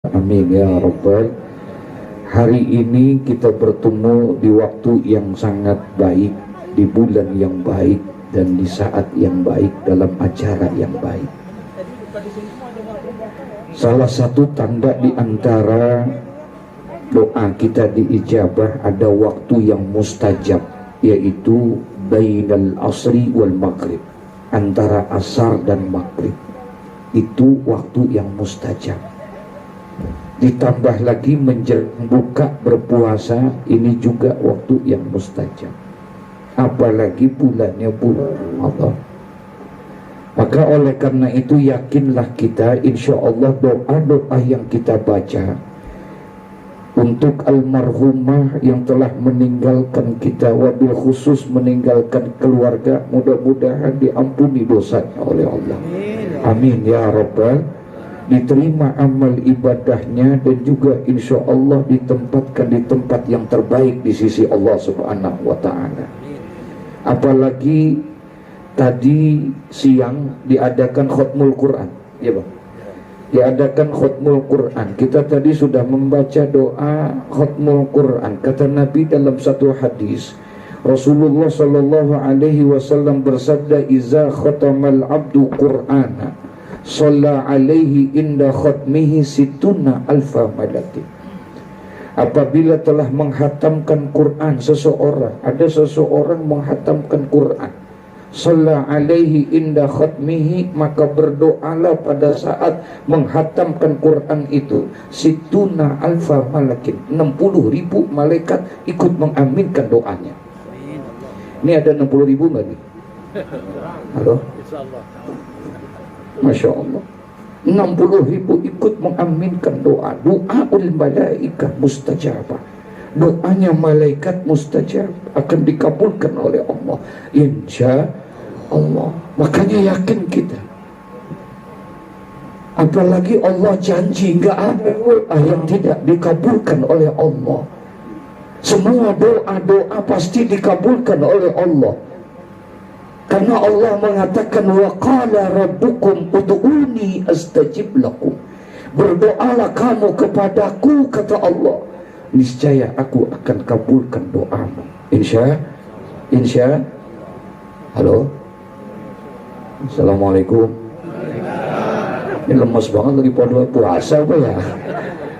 Amin ya Rabbal. Hari ini kita bertemu di waktu yang sangat baik, di bulan yang baik, dan di saat yang baik, dalam acara yang baik. Salah satu tanda di antara doa kita diijabah, ada waktu yang mustajab, yaitu bainal asri wal maghrib, antara asar dan maghrib. Itu waktu yang mustajab. Ditambah lagi menjelang buka berpuasa, ini juga waktu yang mustajab. Apalagi bulannya bulan Allah. Maka oleh karena itu yakinlah kita, insya Allah doa-doa yang kita baca untuk almarhumah yang telah meninggalkan kita, wabil khusus meninggalkan keluarga, mudah-mudahan diampuni dosanya oleh Allah. Amin ya Rabbal. Diterima amal ibadahnya dan juga insya Allah ditempatkan di tempat yang terbaik di sisi Allah Subhanahu wa Ta'ala. Apalagi tadi siang diadakan khutmul Quran, ya Bang, diadakan khutmul Quran. Kita tadi sudah membaca doa khutmul Quran. Kata Nabi dalam satu hadis, Rasulullah Sallallahu Alaihi Wasallam bersabda, "Iza khatamal abdu Qur'ana, shalla alaihi inda khatmihi situna alfa malakin." Apabila telah menghatamkan Quran seseorang, ada seseorang menghatamkan Quran, shalla alaihi inda khatmihi, maka berdoalah pada saat menghatamkan Quran itu situna alfa malakin, 60.000 malaikat ikut mengaminkan doanya. Ini ada 60.000 nggak nih? Halo? Masya Allah, 60.000 ikut mengaminkan doa. Doaul malaikah mustajabah, doanya malaikat mustajab, akan dikabulkan oleh Allah insya Allah. Makanya yakin kita, apalagi Allah janji nggak ada doa yang tidak dikabulkan oleh Allah. Semua doa-doa pasti dikabulkan oleh Allah. Karena Allah mengatakan, wa qala rabbukum ud'uni astajib lakum. Berdoalah kamu kepadaku, kata Allah, niscaya aku akan kabulkan doamu. Insya. Halo. Assalamualaikum. Ini lemes banget lagi pada puasa apa ya?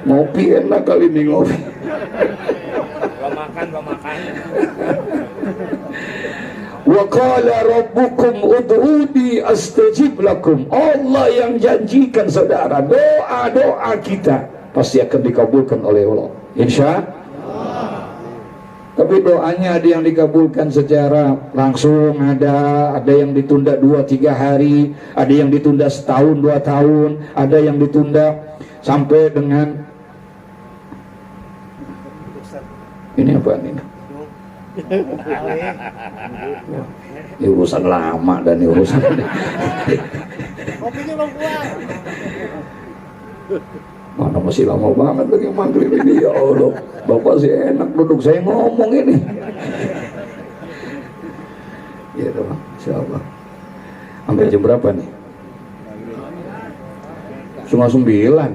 Ngopi enak kali ini ngopi. Belum makan. Wa qala rabbukum ud'uni astajib lakum. Allah yang janjikan, saudara, doa-doa kita pasti akan dikabulkan oleh Allah insya Allah. Tapi doanya ada yang dikabulkan secara langsung, ada yang ditunda 2-3 hari, ada yang ditunda setahun 2 tahun, ada yang ditunda sampai dengan ini apa ini? Ini urusan lama dan ini urusan kopinya belum keluar. Mana masih lama banget lagi maghrib ini, ya Allah. Bapak sih enak duduk, saya ngomong ini. Ya dong, insyaallah. Sampai jam berapa nih? Cuma 9.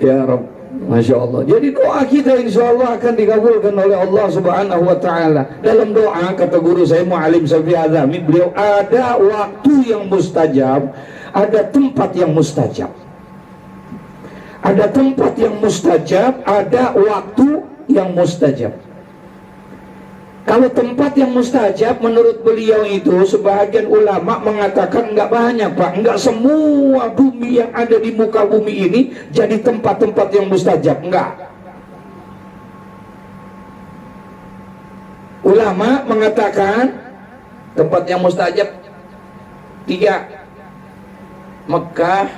Ya Rabb, Masya Allah. Jadi doa kita insya Allah akan dikabulkan oleh Allah Subhanahu wa Ta'ala. Dalam doa, kata guru saya Mu'alim Safi Azami, beliau, ada waktu yang mustajab, ada tempat yang mustajab. Ada tempat yang mustajab, ada waktu yang mustajab. Kalau tempat yang mustajab, menurut beliau itu, sebahagian ulama mengatakan enggak banyak, Pak. Enggak semua bumi yang ada di muka bumi ini jadi tempat-tempat yang mustajab, enggak. Ulama mengatakan tempat yang mustajab 3: Mekah,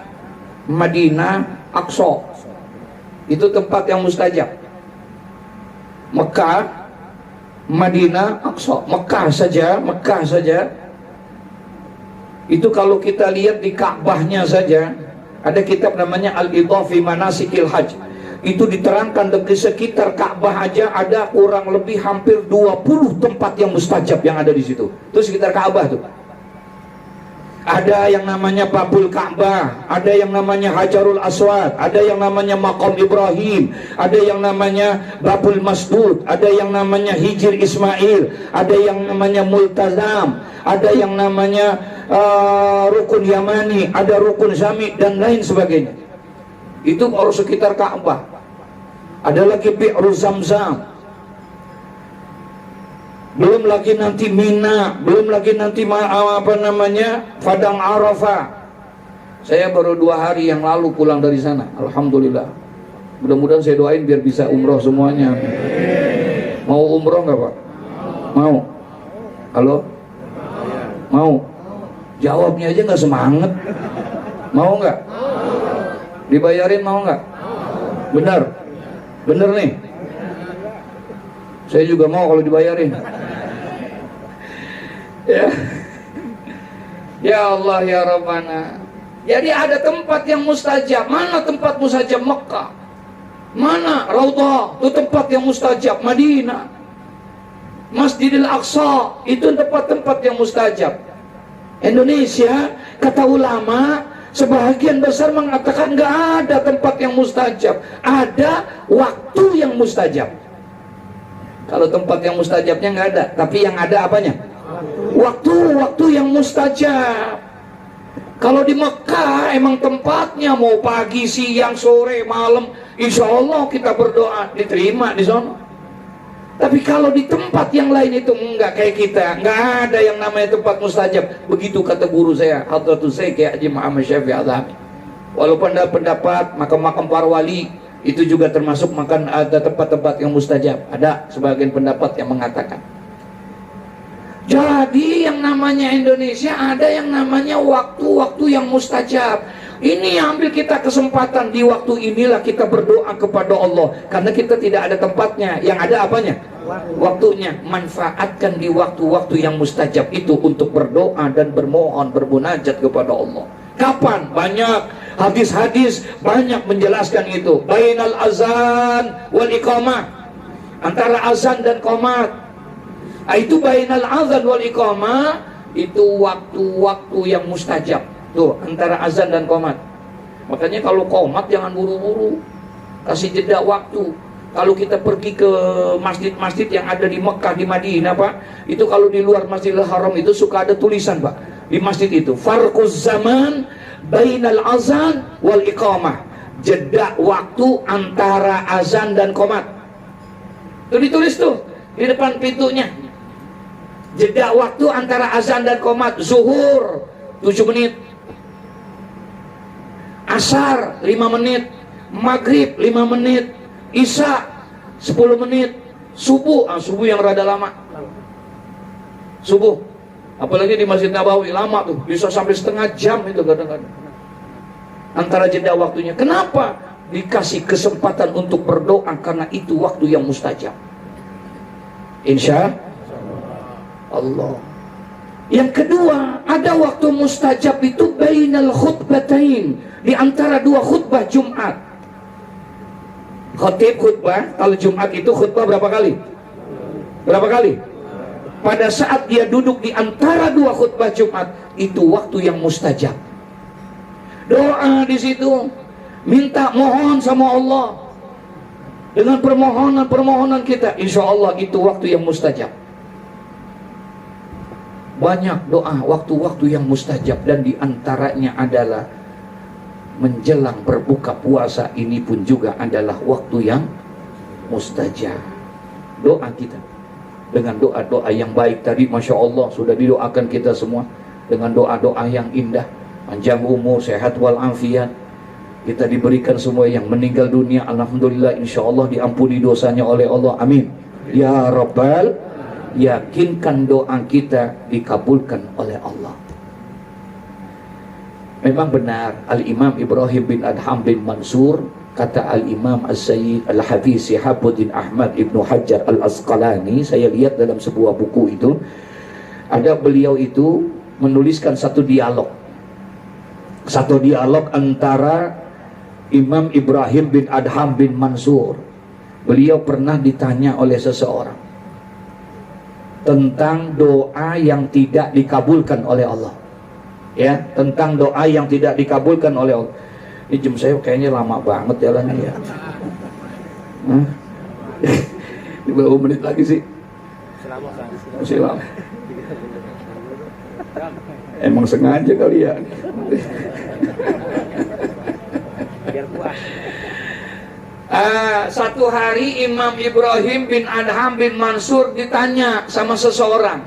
Madinah, Aqsa. Itu tempat yang mustajab. Mekah, Madinah, Aqsa. Mekah saja. Itu kalau kita lihat di Ka'bahnya saja, ada kitab namanya Al-Idhah fi Manasikil Hajj. Itu diterangkan di sekitar Ka'bah aja ada kurang lebih hampir 20 tempat yang mustajab yang ada di situ. Itu sekitar Ka'bah tuh. Ada yang namanya Babul Ka'bah, ada yang namanya Hajarul Aswad, ada yang namanya Maqam Ibrahim, ada yang namanya Babul Masdud, ada yang namanya Hijr Ismail, ada yang namanya Multazam, ada yang namanya Rukun Yamani, ada Rukun Syami, dan lain sebagainya. Itu baru sekitar Ka'bah. Ada lagi Bi'ru Zamzam, belum lagi nanti Mina, belum lagi nanti Padang Arafah. Saya baru 2 hari yang lalu pulang dari sana, alhamdulillah. Mudah-mudahan saya doain biar bisa umroh semuanya. Mau umroh nggak Pak? Mau? Halo? Mau? Jawabnya aja nggak semangat. Mau nggak? Dibayarin mau nggak? Bener? Bener nih? Saya juga mau kalau dibayarin. Ya Allah ya Rabbana. Jadi ada tempat yang mustajab. Mana tempat mustajab? Mekah. Mana Raudhah? Itu tempat yang mustajab. Madinah, Masjidil Aqsa, itu tempat-tempat yang mustajab. Indonesia, kata ulama, sebahagian besar mengatakan nggak ada tempat yang mustajab. Ada waktu yang mustajab. Kalau tempat yang mustajabnya nggak ada, tapi yang ada apanya? Waktu yang mustajab. Kalau di Mekah emang tempatnya mau pagi, siang, sore, malam, insya Allah kita berdoa diterima di sana. Tapi kalau di tempat yang lain itu enggak, kayak kita, nggak ada yang namanya tempat mustajab. Begitu kata guru saya, Hadratus Syekh Haji Muhammad Syafi'i Al-Hamid. Walaupun ada pendapat makam-makam para wali itu juga termasuk makan, ada tempat-tempat yang mustajab. Ada sebagian pendapat yang mengatakan. Jadi yang namanya Indonesia ada yang namanya waktu-waktu yang mustajab. Ini ambil kita kesempatan, di waktu inilah kita berdoa kepada Allah, karena kita tidak ada tempatnya. Yang ada apanya? Waktunya. Manfaatkan di waktu-waktu yang mustajab itu untuk berdoa dan bermohon, bermunajat kepada Allah. Kapan? Banyak hadis-hadis banyak menjelaskan itu. Bainal azan wal iqamah, antara azan dan qomat. Itu bainal azan wal iqamah, itu waktu-waktu yang mustajab. Tuh, antara azan dan qomat. Makanya kalau qomat jangan buru-buru, kasih jeda waktu. Kalau kita pergi ke masjid-masjid yang ada di Mekah, di Madinah Pak, itu kalau di luar Masjidil Haram itu suka ada tulisan Pak, di masjid itu, farquz zaman bainal azan wal iqamah, jeda waktu antara azan dan qomat. Itu ditulis tuh di depan pintunya, jeda waktu antara azan dan qomat. Zuhur 7 menit, asar 5 menit, maghrib 5 menit, isya 10 menit, subuh, subuh yang rada lama, subuh apalagi di Masjid Nabawi lama tuh, bisa sampai setengah jam itu kadang-kadang antara jeda waktunya. Kenapa? Dikasih kesempatan untuk berdoa, karena itu waktu yang mustajab, insya Allah. Yang kedua, ada waktu mustajab itu bainal khutbatain, di antara 2 khutbah Jumat. Khatib khutbah, kalau Jumat itu khutbah berapa kali? Berapa kali? Pada saat dia duduk di antara 2 khutbah Jumat, itu waktu yang mustajab. Doa di situ, minta, mohon sama Allah dengan permohonan kita, insya Allah itu waktu yang mustajab. Banyak doa waktu-waktu yang mustajab, dan diantaranya adalah menjelang berbuka puasa. Ini pun juga adalah waktu yang mustajab. Doa kita dengan doa-doa yang baik tadi, Masya Allah sudah didoakan kita semua dengan doa-doa yang indah, panjang umur, sehat walafiat. Kita diberikan semua yang meninggal dunia, alhamdulillah, insya Allah diampuni dosanya oleh Allah, amin ya Rabbal. Yakinkan doa kita dikabulkan oleh Allah. Memang benar, Al-Imam Ibrahim bin Adham bin Mansur, kata Al-Imam As-Sayyid Al-Hafiz Syihabuddin Ahmad Ibnu Hajar Al-Asqalani, saya lihat dalam sebuah buku itu, ada beliau itu menuliskan satu dialog antara Imam Ibrahim bin Adham bin Mansur. Beliau pernah ditanya oleh seseorang tentang doa yang tidak dikabulkan oleh Allah. ya, tentang doa yang tidak dikabulkan oleh Allah. Ini jam saya kayaknya lama banget jalannya ya. Ini berapa menit lagi sih? Masih lama. Emang sengaja kali ya. Satu hari Imam Ibrahim bin Adham bin Mansur ditanya sama seseorang.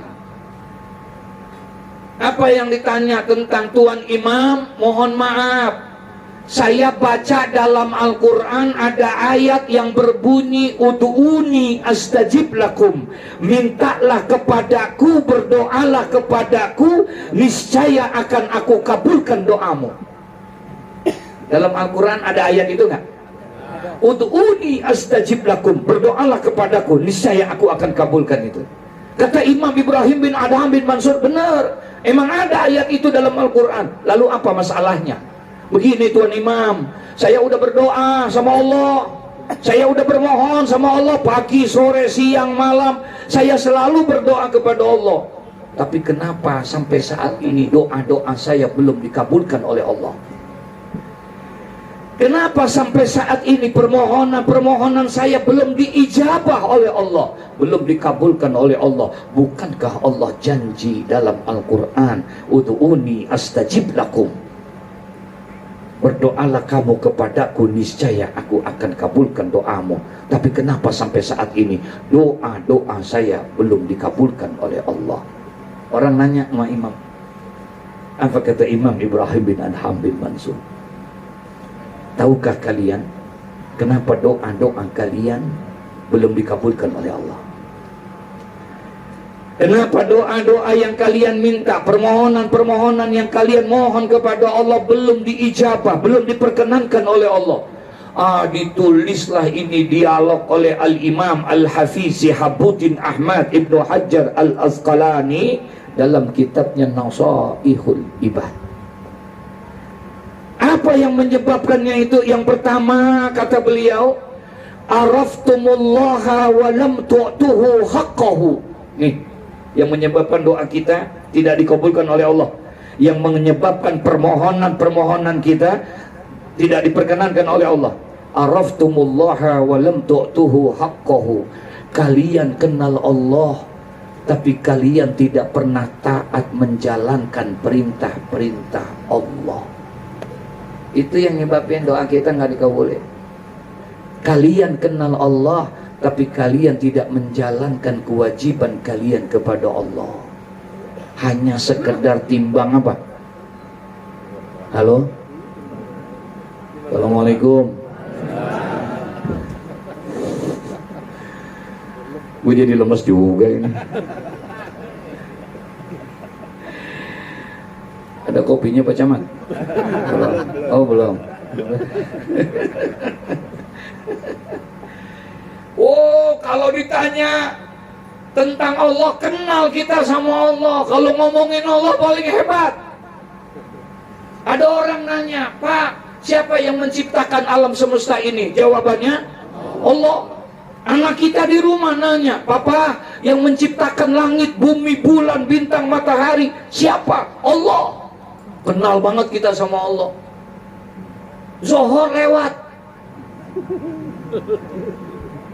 Apa yang ditanya? Tentang Tuan Imam, mohon maaf, saya baca dalam Al-Quran ada ayat yang berbunyi Udu'uni astajib lakum, mintalah kepadaku, berdoalah kepadaku, niscaya akan aku kabulkan doamu. Dalam Al-Quran ada ayat itu enggak? Udu'uni astajib lakum, berdoalah kepadaku, niscaya aku akan kabulkan itu. Kata Imam Ibrahim bin Adham bin Mansur, benar, emang ada ayat itu dalam Al-Quran. Lalu apa masalahnya? Begini Tuan Imam, saya udah berdoa sama Allah, saya udah bermohon sama Allah pagi, sore, siang, malam, saya selalu berdoa kepada Allah. Tapi kenapa sampai saat ini doa-doa saya belum dikabulkan oleh Allah? Kenapa sampai saat ini permohonan saya belum diijabah oleh Allah, belum dikabulkan oleh Allah? Bukankah Allah janji dalam Al-Quran, Udu'uni astajib lakum, berdoalah kamu kepadaku, niscaya aku akan kabulkan doamu. Tapi kenapa sampai saat ini doa-doa saya belum dikabulkan oleh Allah? Orang nanya sama Imam. Apa kata Imam Ibrahim bin Adham bin Mansur? Tahukah kalian kenapa doa-doa kalian belum dikabulkan oleh Allah? Kenapa doa-doa yang kalian minta, permohonan-permohonan yang kalian mohon kepada Allah belum diijabah, belum diperkenankan oleh Allah? Ditulislah ini dialog oleh Al-Imam Al-Hafiz Sihabuddin Ahmad Ibnu Hajar Al-Asqalani dalam kitabnya Nasaihul Ibad. Apa yang menyebabkannya itu? Yang pertama, kata beliau, araftumullaha wa lam tu'tuhu haqqahu. Nih, yang menyebabkan doa kita tidak dikabulkan oleh Allah, yang menyebabkan permohonan-permohonan kita tidak diperkenankan oleh Allah. Araftumullaha wa lam tu'tuhu haqqahu. Kalian kenal Allah, tapi kalian tidak pernah taat menjalankan perintah-perintah Allah. Itu yang nyebabin doa kita nggak dikabulin. Kalian kenal Allah, tapi kalian tidak menjalankan kewajiban kalian kepada Allah. Hanya sekedar timbang apa? Halo? Assalamualaikum. Gue jadi lemes juga ini. Ada kopinya Pak Camat? Belum. Oh belum. Oh, kalau ditanya tentang Allah, kenal kita sama Allah. Kalau ngomongin Allah paling hebat. Ada orang nanya, Pak, siapa yang menciptakan alam semesta ini? Jawabannya Allah. Anak kita di rumah nanya, Papa, yang menciptakan langit, bumi, bulan, bintang, matahari, siapa? Allah. Kenal banget kita sama Allah. Zohor lewat,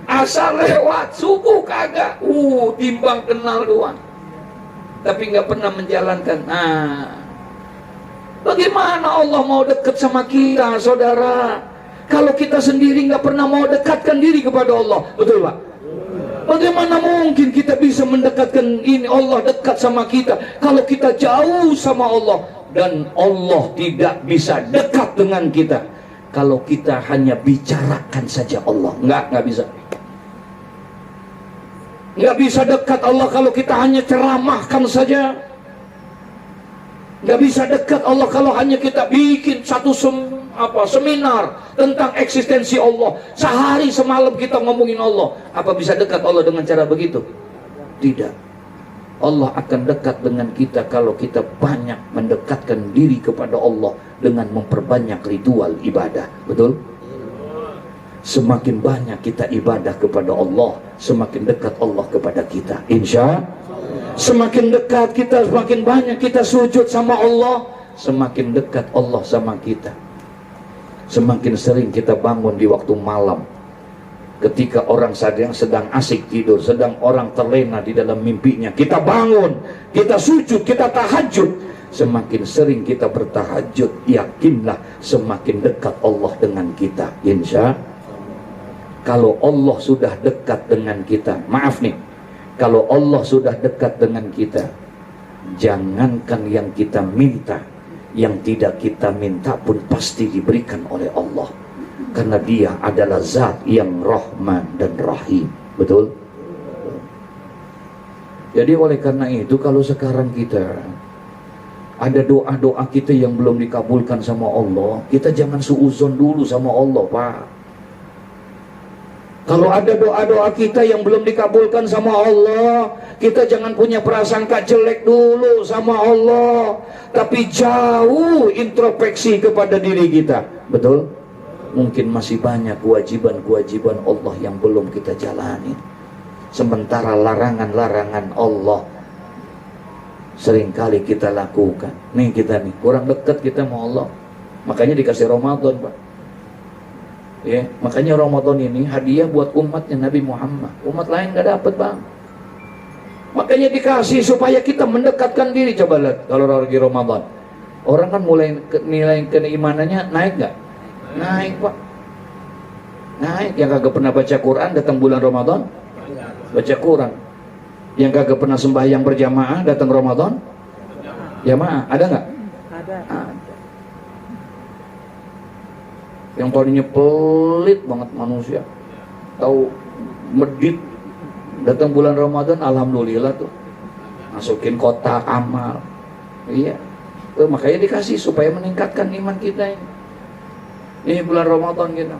asar lewat, subuh kagak. Timbang kenal doang, tapi nggak pernah menjalankan. Bagaimana Allah mau dekat sama kita, saudara? Kalau kita sendiri nggak pernah mau dekatkan diri kepada Allah, betul Pak? Bagaimana mungkin kita bisa mendekatkan ini Allah dekat sama kita kalau kita jauh sama Allah? Dan Allah tidak bisa dekat dengan kita kalau kita hanya bicarakan saja Allah. Nggak bisa. Nggak bisa dekat Allah kalau kita hanya ceramahkan saja. Nggak bisa dekat Allah kalau hanya kita bikin satu seminar tentang eksistensi Allah. Sehari semalam kita ngomongin Allah. Apa bisa dekat Allah dengan cara begitu? Tidak. Allah akan dekat dengan kita kalau kita banyak mendekatkan diri kepada Allah dengan memperbanyak ritual ibadah. Betul? Semakin banyak kita ibadah kepada Allah, semakin dekat Allah kepada kita. Insya Allah. Semakin dekat kita, semakin banyak kita sujud sama Allah, semakin dekat Allah sama kita. Semakin sering kita bangun di waktu malam, ketika orang sedang asik tidur, sedang orang terlena di dalam mimpinya, kita bangun, kita sujud, kita tahajud. Semakin sering kita bertahajud, yakinlah semakin dekat Allah dengan kita. Insya Allah. Kalau Allah sudah dekat dengan kita, maaf nih, kalau Allah sudah dekat dengan kita, jangankan yang kita minta, yang tidak kita minta pun pasti diberikan oleh Allah. Karena dia adalah zat yang Rahman dan Rahim. Betul? Jadi oleh karena itu, kalau sekarang kita ada doa-doa kita yang belum dikabulkan sama Allah, kita jangan suuzon dulu sama Allah, Pak. Kalau ada doa-doa kita yang belum dikabulkan sama Allah, kita jangan punya prasangka jelek dulu sama Allah, tapi jauh introspeksi kepada diri kita. Betul? Mungkin masih banyak kewajiban-kewajiban Allah yang belum kita jalani. Sementara larangan-larangan Allah seringkali kita lakukan. Nih kita nih, kurang dekat kita sama Allah. Makanya dikasih Ramadan, Pak. Ya, makanya Ramadan ini hadiah buat umatnya Nabi Muhammad. Umat lain gak dapat, Bang. Makanya dikasih supaya kita mendekatkan diri. Coba lihat kalau lagi Ramadan, orang kan mulai nilai keimanannya naik gak? Naik, Pak. Naik. Yang kagak pernah baca Quran datang bulan Ramadan baca Quran. Yang kagak pernah sembahyang berjamaah datang Ramadan jamaah. Ada nggak? Ada. Yang tadinya pelit banget manusia, tahu medit, datang bulan Ramadan, alhamdulillah tuh masukin kotak amal. Iya, tuh, makanya dikasih supaya meningkatkan iman kita ini. Ini bulan Ramadan kita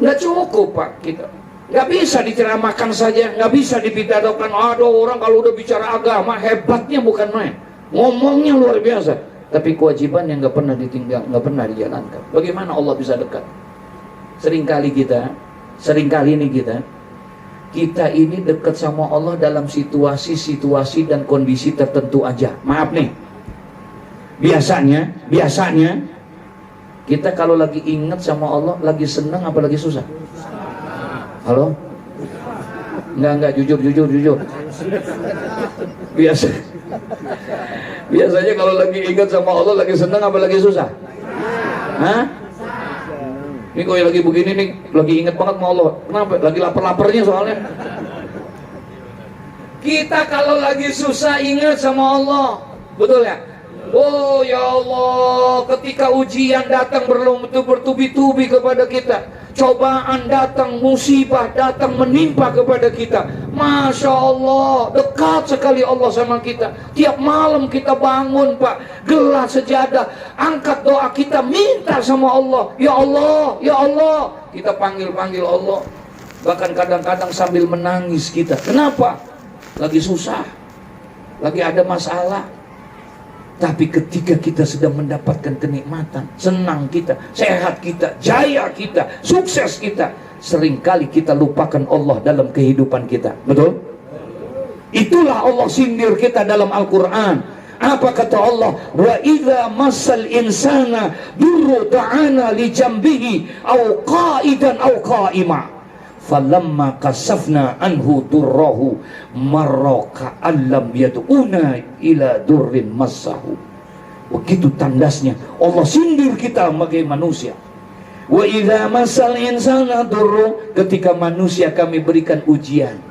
nggak cukup, Pak. Kita nggak bisa diceramahkan saja, nggak bisa dipidatokan. Aduh, orang kalau udah bicara agama hebatnya bukan main, ngomongnya luar biasa. Tapi kewajiban yang nggak pernah ditinggal, nggak pernah dijalankan. Bagaimana Allah bisa dekat? Seringkali ini kita ini dekat sama Allah dalam situasi-situasi dan kondisi tertentu aja. Maaf nih, biasanya kita kalau lagi ingat sama Allah, lagi senang apa lagi susah? Halo? Enggak, jujur. Biasanya kalau lagi ingat sama Allah, lagi senang apa lagi susah? Hah? Ini kok lagi begini nih, lagi ingat banget sama Allah. Kenapa? Lagi lapar-laparnya soalnya. Kita kalau lagi susah ingat sama Allah, betul ya? Oh ya Allah, ketika ujian datang bertubi-tubi kepada kita, cobaan datang, musibah datang menimpa kepada kita, Masya Allah, dekat sekali Allah sama kita. Tiap malam kita bangun, Pak, gelar sejadah, angkat doa kita, minta sama Allah. Ya Allah, ya Allah, kita panggil Allah. Bahkan kadang-kadang sambil menangis kita. Kenapa? Lagi susah, lagi ada masalah. Tapi ketika kita sedang mendapatkan kenikmatan, senang kita, sehat kita, jaya kita, sukses kita, seringkali kita lupakan Allah dalam kehidupan kita. Betul? Itulah Allah sindir kita dalam Al-Quran. Apa kata Allah? Wa idza massal insana durru da'ana li jambihi au qa'idan au qa'ima falamma kasafna anhu durrahu marraka allam yad'una ila durrin massahu. Begitu tandasnya Allah sindir kita sebagai manusia. Wa idza masal insana durru, ketika manusia kami berikan ujian,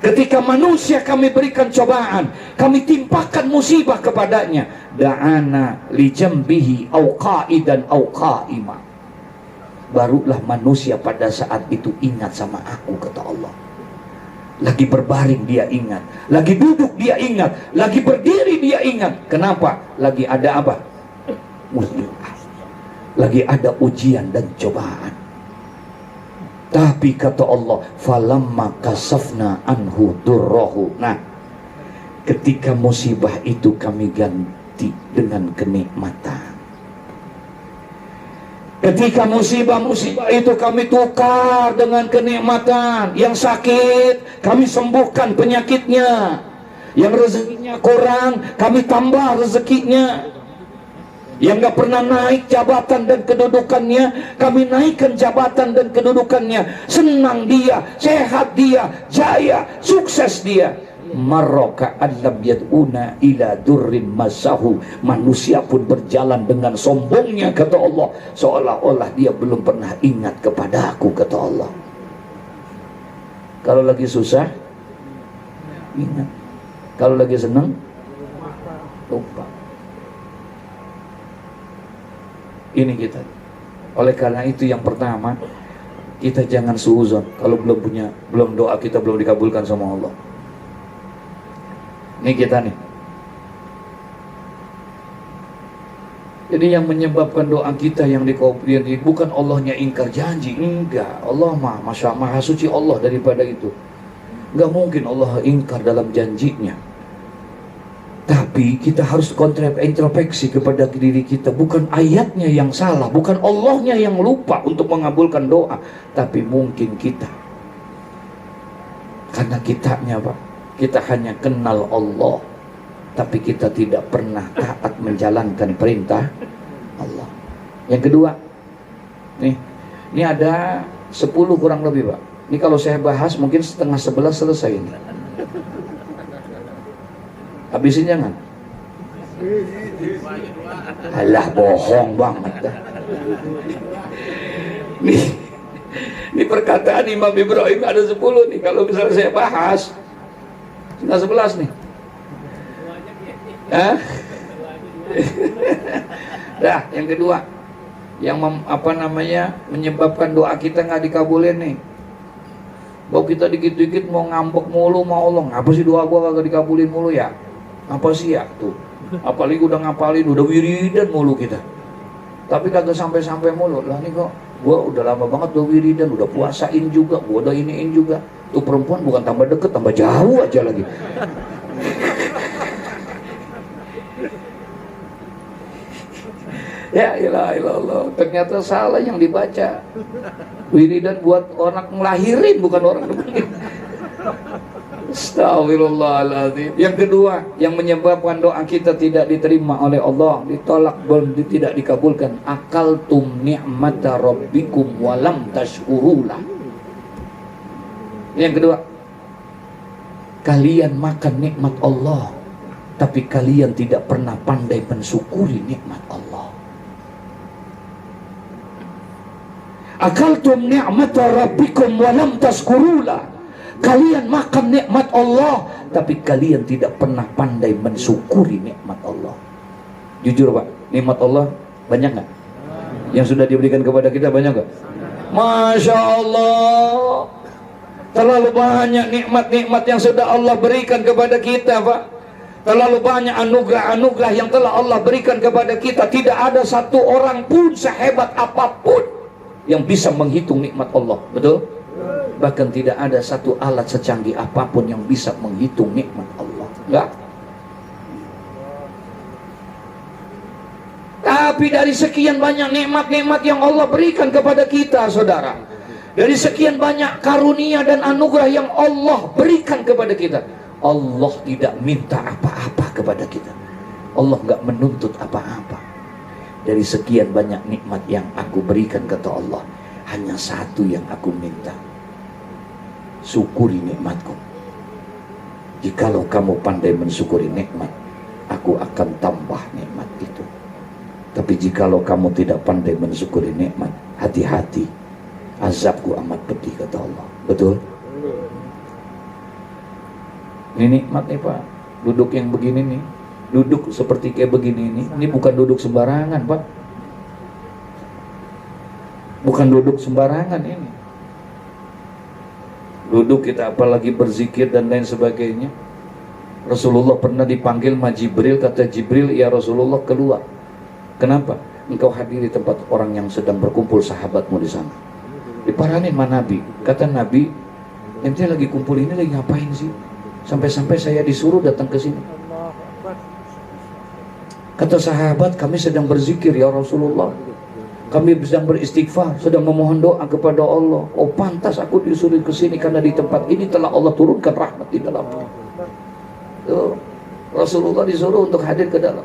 ketika manusia kami berikan cobaan, kami timpakan musibah kepadanya, da'ana li jambihi au qa'idan au qa'ima, barulah manusia pada saat itu ingat sama aku, kata Allah. Lagi berbaring dia ingat, lagi duduk dia ingat, lagi berdiri dia ingat. Kenapa? Lagi ada apa? Musibah. Lagi ada ujian dan cobaan. Tapi kata Allah, falamma kasafna anhu durrahu. Nah, ketika musibah itu kami ganti dengan kenikmatan. Ketika musibah-musibah itu kami tukar dengan kenikmatan. Yang sakit kami sembuhkan penyakitnya. Yang rezekinya kurang, kami tambah rezekinya. Yang gak pernah naik jabatan dan kedudukannya, kami naikkan jabatan dan kedudukannya. Senang dia, sehat dia, jaya, sukses dia. Marroka alam yad'una ila durrin masahu. Manusia pun berjalan dengan sombongnya, kata Allah, seolah-olah dia belum pernah ingat kepada aku, kata Allah. Kalau lagi susah, ingat. Kalau lagi senang, lupa. Ini kita. Oleh karena itu yang pertama, kita jangan suuzon kalau belum doa kita belum dikabulkan sama Allah. Ini kita nih. Jadi yang menyebabkan doa kita yang dikabulkan bukan Allahnya ingkar janji, enggak. Allah maha suci Allah daripada itu. Enggak mungkin Allah ingkar dalam janjinya. Tapi kita harus introspeksi kepada diri kita. Bukan ayatnya yang salah, bukan Allahnya yang lupa untuk mengabulkan doa, tapi mungkin kita. Karena kitanya, Pak, kita hanya kenal Allah, tapi kita tidak pernah taat menjalankan perintah Allah. Yang kedua, ini ada 10 kurang lebih, Pak. Ini kalau saya bahas mungkin setengah 11 selesai ini. Habisin jangan. Alah, bohong banget dah. Ini perkataan Imam Ibrahim ada 10 nih. Kalau misalnya saya bahas setengah 11 nih. Dah, yang kedua, yang menyebabkan doa kita nggak dikabulin nih. Bahwa kita dikit-dikit mau ngambek mulu, mau Allah, ngapa sih doa gua kagak dikabulin mulu ya? Apa sih ya tuh? Apalagi udah ngapalin, udah wiridan mulu kita, tapi kagak sampai-sampai mulu. Lah nih kok gua udah lama banget udah wiridan, udah puasain juga, gua udah iniin juga. Tuh perempuan bukan tambah deket, tambah jauh aja lagi. Ya ilah, ternyata salah yang dibaca. Wiridan buat orang ngelahirin, bukan orang nemenin. Astagfirullahaladzim. Yang kedua, yang menyebabkan doa kita tidak diterima oleh Allah, ditolak, tidak dikabulkan, akaltum ni'mata rabbikum walam tashkurulah. Yang kedua, kalian makan nikmat Allah, tapi kalian tidak pernah pandai mensyukuri nikmat Allah. Akaltum ni'mata rabbikum walam tashkurulah. Kalian makan nikmat Allah, tapi kalian tidak pernah pandai mensyukuri nikmat Allah. Jujur, Pak, nikmat Allah banyak nggak? Yang sudah diberikan kepada kita banyak nggak? Masya Allah, terlalu banyak nikmat-nikmat yang sudah Allah berikan kepada kita, Pak. Terlalu banyak anugerah-anugerah yang telah Allah berikan kepada kita. Tidak ada satu orang pun sehebat apapun yang bisa menghitung nikmat Allah. Betul? Bahkan tidak ada satu alat secanggih apapun yang bisa menghitung nikmat Allah. Enggak. Tapi dari sekian banyak nikmat-nikmat yang Allah berikan kepada kita, saudara, dari sekian banyak karunia dan anugerah yang Allah berikan kepada kita, Allah tidak minta apa-apa kepada kita. Allah enggak menuntut apa-apa. Dari sekian banyak nikmat yang aku berikan, kata Allah, hanya satu yang aku minta: syukuri nikmatku. Jikalau kamu pandai mensyukuri nikmat, aku akan tambah nikmat itu. Tapi jikalau kamu tidak pandai mensyukuri nikmat, hati-hati, azabku amat pedih, kata Allah. Betul? Ini nikmat nih, Pak. Duduk yang begini nih, duduk seperti kayak begini ini bukan duduk sembarangan, Pak. Bukan duduk sembarangan ini. Duduk kita apalagi berzikir dan lain sebagainya. Rasulullah pernah dipanggil sama Jibril, kata Jibril, ya Rasulullah, keluar. Kenapa? Engkau hadiri tempat orang yang sedang berkumpul sahabatmu di sana. Diparanin sama Nabi. Kata Nabi, ente lagi kumpul ini lagi ngapain sih? Sampai-sampai saya disuruh datang ke sini. Kata sahabat, kami sedang berzikir ya Rasulullah. Kami sedang beristighfar, sedang memohon doa kepada Allah. Oh, pantas aku disuruh ke sini karena di tempat ini telah Allah turunkan rahmat di dalamnya. Tuh, Rasulullah disuruh untuk hadir ke dalam.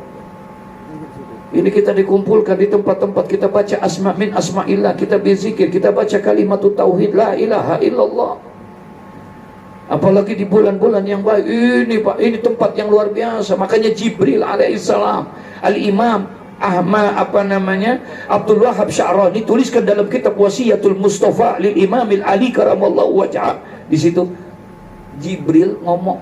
Ini kita dikumpulkan di tempat-tempat, kita baca asma min asma'illah, kita berzikir, kita baca kalimatut tauhid, la ilaha illallah. Apalagi di bulan-bulan yang baik ini, Pak, ini tempat yang luar biasa. Makanya Jibril alaihissalam, Al-Imam Abdul Wahab Sya'rani tuliskan dalam kitab Wasiyatul Mustafa lil Imamil Ali karamallahu wajhah. Di situ Jibril ngomong,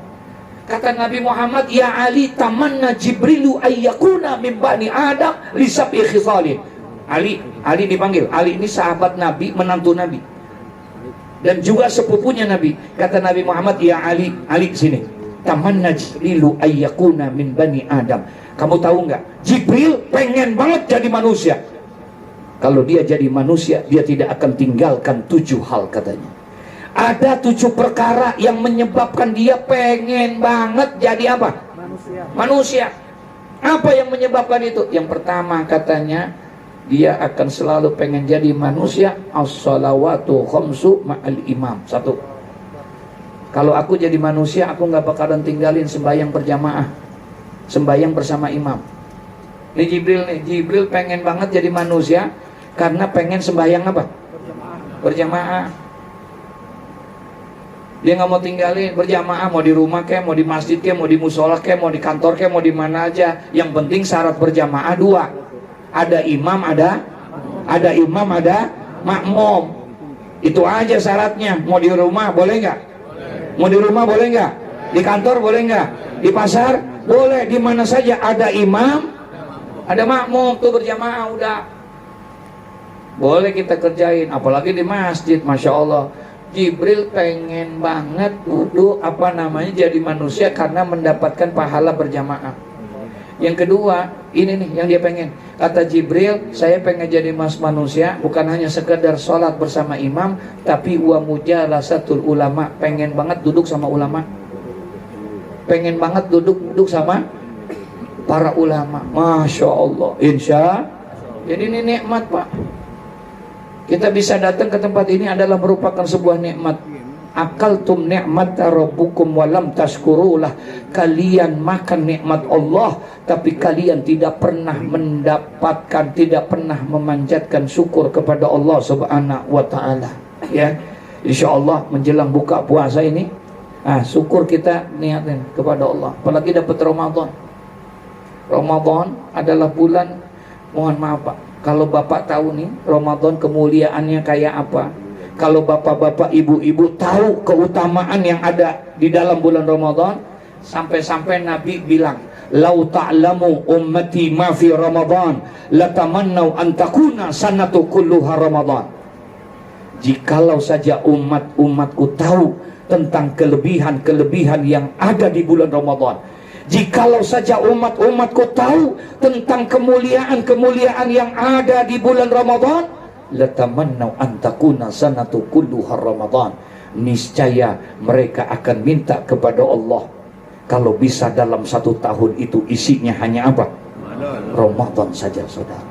kata Nabi Muhammad, ya Ali, tamanna Jibrilu ayyakuna min bani Adam li sab'i khisalin. Ali dipanggil. Ali ini sahabat Nabi, menantu Nabi, dan juga sepupunya Nabi. Kata Nabi Muhammad, ya Ali sini, tamanna Jibrilu ayyakuna min bani Adam. Kamu tahu nggak, Jibril pengen banget jadi manusia. Kalau dia jadi manusia, dia tidak akan tinggalkan 7 hal katanya. Ada 7 perkara yang menyebabkan dia pengen banget jadi apa? Manusia. Apa yang menyebabkan itu? Yang pertama katanya, dia akan selalu pengen jadi manusia. As-salawatu khamsu ma'al imam. 1. Kalau aku jadi manusia, aku nggak bakalan tinggalin sembahyang berjamaah, sembahyang bersama imam. Ini Jibril pengen banget jadi manusia karena pengen sembahyang apa? Berjamaah. Dia nggak mau tinggalin berjamaah, mau di rumah kek, mau di masjid kek, mau di musola kek, mau di kantor kek, mau di mana aja. Yang penting syarat berjamaah 2. Ada imam, ada makmum. Itu aja syaratnya. Mau di rumah boleh nggak? Mau di rumah boleh nggak? Di kantor boleh nggak? Di pasar boleh. Di mana saja ada imam, ada makmum, tuh berjamaah udah. Boleh kita kerjain. Apalagi di masjid, masya Allah. Jibril pengen banget duduk jadi manusia karena mendapatkan pahala berjamaah. Yang kedua, ini nih yang dia pengen. Kata Jibril, saya pengen jadi manusia bukan hanya sekedar sholat bersama imam, tapi wa mujalasatul ulama. Pengen banget duduk sama ulama. Pengen banget duduk sama para ulama. Masya Allah. Jadi ini nikmat, Pak. Kita bisa datang ke tempat ini adalah merupakan sebuah nikmat. Akaltum ni'mata rabbukum walam tashkurulah. Kalian makan nikmat Allah, tapi kalian tidak pernah mendapatkan, tidak pernah memanjatkan syukur kepada Allah subhanahu wa ta'ala. Ya, insya Allah menjelang buka puasa ini, syukur kita niatin kepada Allah. Apalagi dapat Ramadan. Ramadan adalah bulan, mohon maaf Pak, kalau Bapak tahu nih Ramadan kemuliaannya kayak apa, kalau bapak-bapak, ibu-ibu tahu keutamaan yang ada di dalam bulan Ramadan, sampai-sampai Nabi bilang, "Lau ta'lamu ummati ma fi Ramadan, latamannau an takuna sanatu kulluha Ramadan." Jikalau saja umatku tahu tentang kelebihan-kelebihan yang ada di bulan Ramadan, jikalau saja umatku tahu tentang kemuliaan-kemuliaan yang ada di bulan Ramadan, latamannau an takuna sanatu kulluha Ramadan, niscaya mereka akan minta kepada Allah kalau bisa dalam 1 tahun itu isinya hanya apa? Ramadan saja, saudara.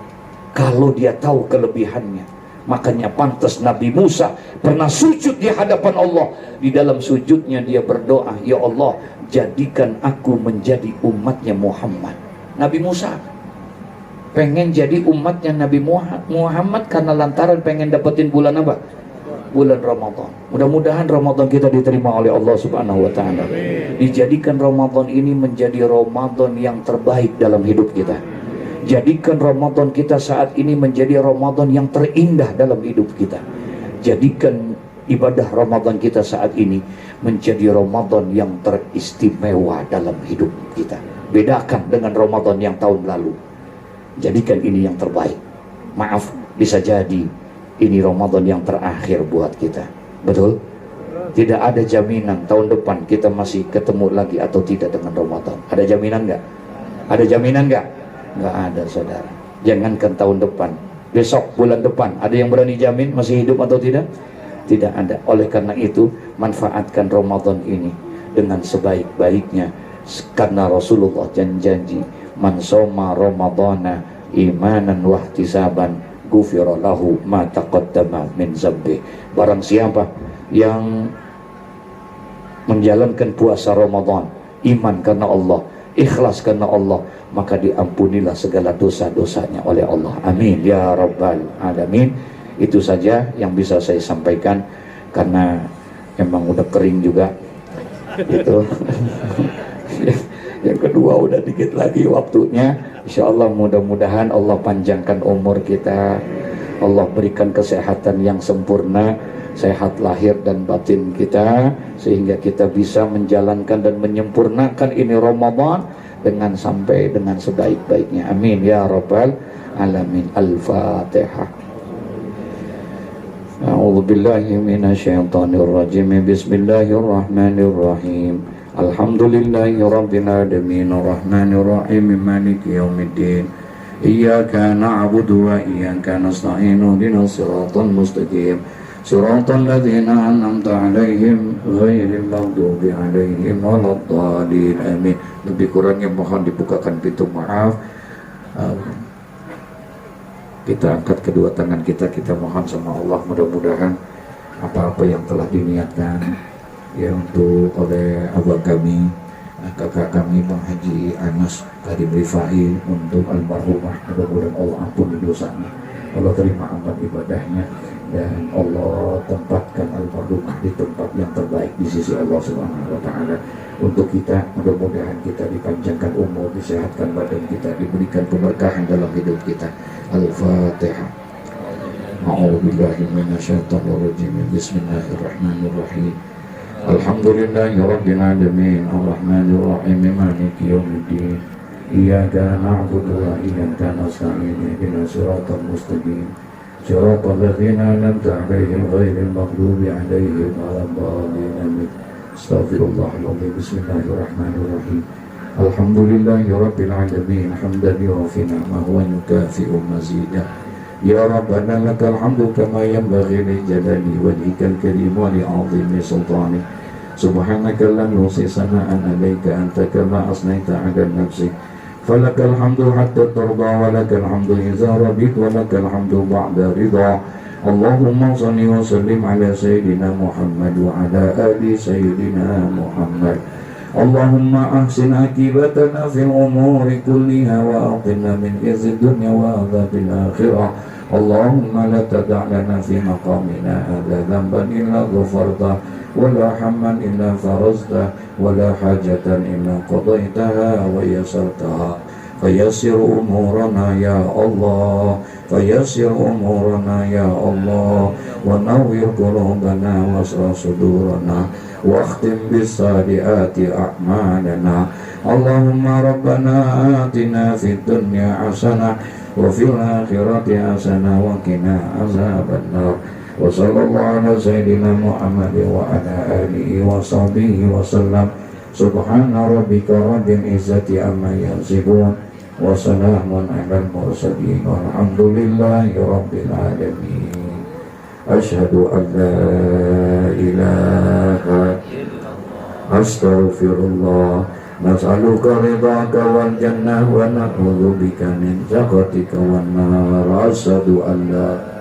Kalau dia tahu kelebihannya, makanya pantas Nabi Musa pernah sujud di hadapan Allah. Di dalam sujudnya dia berdoa, "Ya Allah, jadikan aku menjadi umatnya Muhammad." Nabi Musa pengen jadi umatnya Nabi Muhammad karena lantaran pengen dapetin bulan apa? Bulan Ramadan. Mudah-mudahan Ramadan kita diterima oleh Allah subhanahu wa ta'ala. Dijadikan Ramadan ini menjadi Ramadan yang terbaik dalam hidup kita. Jadikan Ramadan kita saat ini menjadi Ramadan yang terindah dalam hidup kita. Jadikan ibadah Ramadan kita saat ini menjadi Ramadan yang teristimewa dalam hidup kita. Bedakan dengan Ramadan yang tahun lalu. Jadikan ini yang terbaik. Maaf, bisa jadi ini Ramadan yang terakhir buat kita. Betul? Tidak ada jaminan tahun depan kita masih ketemu lagi atau tidak dengan Ramadan. Ada jaminan nggak? Ada jaminan nggak? Nggak ada, saudara. Jangankan tahun depan, besok, bulan depan, ada yang berani jamin masih hidup atau tidak? Tidak ada. Oleh karena itu, manfaatkan Ramadan ini dengan sebaik-baiknya, karena Rasulullah janji, "Man shoma Ramadhana imanan wa ihtisaban ghufira lahu ma taqaddama min dzambi." Barang siapa yang menjalankan puasa Ramadan iman karena Allah, ikhlas karena Allah, maka diampunilah segala dosa-dosanya oleh Allah. Amin ya rabbal alamin. Itu saja yang bisa saya sampaikan karena emang udah kering juga itu. Yang kedua udah dikit lagi waktunya. Insya Allah mudah-mudahan Allah panjangkan umur kita, Allah berikan kesehatan yang sempurna, sehat lahir dan batin kita, sehingga kita bisa menjalankan dan menyempurnakan ini Ramadan dengan sampai dengan sebaik-baiknya. Amin ya rabbal alamin. Al-Fatihah. A'udzu billahi minasyaitonir rajim. Bismillahirrahmanirrahim. Alhamdulillahi rabbil alamin arrahmanir rahim maliki yaumiddin. Iyyaka na'budu wa iyyaka nasta'in ihdinas siratal mustaqim siratal ladzina an'amta 'alaihim ghairil maghdubi 'alaihim waladdallin. Amin. Lebih kurangnya mohon dibukakan pintu maaf. Kita angkat kedua tangan kita mohon sama Allah, mudah-mudahan apa-apa yang telah diniatkan ya untuk oleh abang kami, kakak kami Bang Haji Anas Karim Rifai untuk almarhumah, mudah-mudahan Allah ampuni dosanya, Allah terima amal ibadahnya, dan Allah tempatkan almarhumah di tempat yang terbaik di sisi Allah Subhanahu wa Ta'ala. Untuk kita, mudah-mudahan kita dipanjangkan umur, disehatkan badan kita, diberikan keberkahan dalam hidup kita. Al-Fatihah. A'udzubillahi minasyaitonir rajim. Bismillahirrahmanirrahim. Alhamdulillahi rabbil alamin arrahmanir rahim maliki yaumiddin. Iyyaka na'budu wa iyyaka nasta'in ihdinas siratal mustaqim siratal ladzina an'amta 'alaihim ghairil maghdubi 'alaihim waladdallin. Amin. Astaghfirullahaladzim. Bismillahirrahmanirrahim. Alhamdulillahi rabbil alamin hamdan yuwafi ni'amahu wa yukafi'u mazidah. Ya Rabbana lakal hamdu kama yanbaghi li jalali wajhikal karim wa li 'azimi sultanik. Subhanaka la nuhsi sana'an 'alaika anta kama asnaita 'ala nafsik. Falakal hamdu hatta tarda wa lakal hamdu idza radit wa lakal hamdu ba'da ridha. Allahumma shalli wa sallim ala sayyidina Muhammad wa ala ali sayyidina Muhammad. Allahumma ahsin akibatana fil umuri kulliha wa aqina min khizyid dunya wa adzabil akhirah. Allahumma la tada' lana fi maqamina hadza dhanban illa ghafarta wa la hamman illa farazta wa la hajatan illa qadaitaha wa yassartaha fayassir umurana ya Allah, fayassir umurana ya Allah, wa nawwir qulubana wasra sudurana wa akhtim bis-saliati a'malana. Allahumma rabbana atina fid dunya hasanah wa fil akhirati hasanah wa qina azabannar. Wa sallallahu ala sayyidina Muhammad wa ala alihi wa sahbihi wa sallam. Subhana rabbika rabbil izzati amma yasifun wa salamun alal mursalin walhamdulillahi rabbil alamin. Asyhadu an la ilaha astaghfirullah. Nas'aluka ridhaka wal jannah wa na'udzubika min sakhatika wan nar. Asyhadu an la